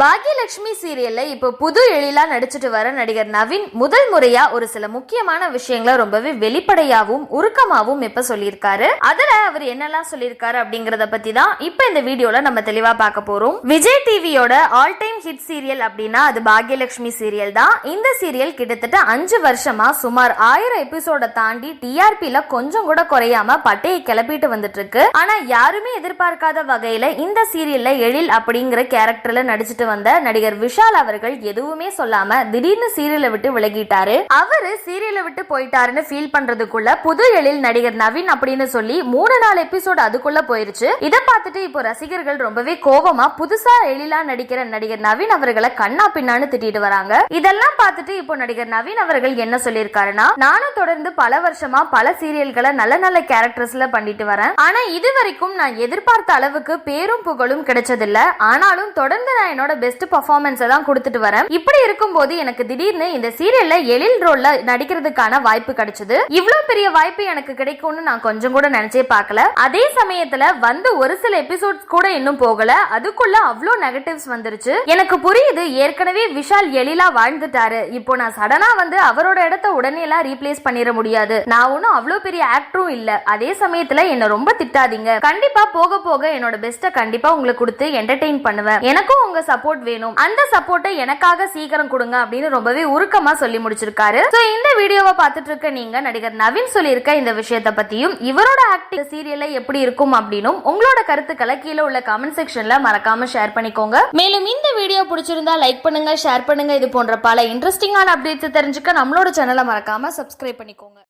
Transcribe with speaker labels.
Speaker 1: பாக்யலட்சுமி சீரியல்ல இப்போ புது எழிலா நடிச்சிட்டு வர நடிகர் நவீன் முதல் முறையா ஒரு சில முக்கியமான விஷயங்களை ரொம்பவே வெளிப்படையாவும் உருக்கமாவும் இப்ப சொல்லியிருக்காரு. அதுல அவர் என்னெல்லாம் சொல்லியிருக்காரு அப்படிங்கறத பத்தி தான் இப்ப இந்த வீடியோல நம்ம தெளிவா பார்க்க போறோம். விஜய் டிவியோட ஆல் டைம் ஹிட் சீரியல் அப்படின்னா அது பாக்யலட்சுமி சீரியல் தான். இந்த சீரியல் கிட்டத்தட்ட 5 வருஷமா சுமார் 1000 எபிசோட தாண்டி டிஆர்பில கொஞ்சம் கூட குறையாம பட்டையை கிளப்பிட்டு வந்துட்டு இருக்கு. ஆனா யாருமே எதிர்பார்க்காத வகையில இந்த சீரியல்ல எழில் அப்படிங்கிற கேரக்டர்ல நடிச்சிட்டு வந்த நடிகர் விஷால் அவர்கள் எதுவுமே சொல்லாம திடீர்னு சீரியலை விட்டு விலகிட்டாரு. அவரு சீரியலை விட்டு போயிட்டாருன்னு ஃபீல் பண்றதுக்குள்ள புது எழில் நடிகர் நவீன் அப்படின்னு சொல்லி 3-4 எபிசோட் அதுக்குள்ள போயிருச்சு. இதை பார்த்துட்டு இப்போ ரசிகர்கள் ரொம்பவே கோவமா புதுசா எழிலா நடிக்கிற நடிகர் நவீன் அவர்களை கண்ணா பின்னான்னு திட்டிட்டு வராங்க. இதெல்லாம் பார்த்துட்டு இப்போ நடிகர் நவீன் அவர்கள் என்ன சொல்லியிருக்காருன்னா, நானும் தொடர்ந்து பல வருஷமா பல சீரியல்களை நல்ல நல்ல கேரக்டர்ஸ்ல பண்ணிட்டு வரேன். ஆனா இது வரைக்கும் நான் எதிர்பார்த்த அளவுக்கு பேரும் புகழும் கிடைச்சதில்ல. ஆனாலும் தொடர்ந்து நான் என்னோட பெஸ்ட் பெர்ஃபார்மன்ஸ் தான் கொடுத்துட்டு வரேன். இப்படி இருக்கும்போது எனக்கு திடீர்னு இந்த சீரியல்ல எழில் ரோல்ல நடிக்கிறதுக்கான வாய்ப்பு கிடைச்சது. இவ்வளவு பெரிய வாய்ப்பு எனக்கு கிடைக்கும்னு நான் கொஞ்சம் கூட நினைச்சே பார்க்கல. அதே சமயத்துல வந்து ஒரு சில எபிசோட்ஸ் கூட இன்னும் போகல, அதுக்குள்ள அவ்வளோ நெகட்டிவ்ஸ் வந்துருச்சு. எனக்கு புரியுது, ஏற்கனவே விஷால் எழிலா வாழ்ந்துட்டாரு. இப்போ நான் சடனா வந்து அவரோட இடத்த உடனே எல்லாம் ரீப்ளேஸ் பண்ணிட முடியாது. நான் ஒன்னும் அவ்வளோ பெரிய ஆக்டரும் இல்ல. அதே சமயத்துல என்ன ரொம்ப திட்டாதீங்க. கண்டிப்பா போக போக என்னோட பெஸ்ட கண்டிப்பா உங்களுக்கு கொடுத்து என்டர்டெயின் பண்ணுவேன். எனக்கும் உங்க சப்போர்ட் வேணும். அந்த சப்போர்ட்டை எனக்காக சீக்கிரம் கொடுங்க அப்படின்னு ரொம்பவே உருக்கமா சொல்லி முடிச்சிருக்காரு. சோ இந்த வீடியோவை பார்த்துட்டு இருக்க நீங்க நடிகர் நவீன் சொல்லியிருக்க இந்த விஷயத்தை பத்தியும் இவரோட ஆக்டிங் சீரியல்ல எப்படி இருக்கும் அப்படின்னும் உங்களோட கருத்துக்களை கீழே உள்ள கமெண்ட் செக்ஷன்ல மறக்காம ஷேர் பண்ணிக்கோங்க. மேலும் இந்த வீடியோ பிடிச்சிருந்தா லைக் பண்ணுங்க, ஷேர் பண்ணுங்க. இது போன்ற பல இன்ட்ரெஸ்டிங்கான அப்டேட்ஸ் தெரிஞ்சுக்க நம்மளோட சேனலை மறக்காம சப்ஸ்கிரைப் பண்ணிக்கோங்க.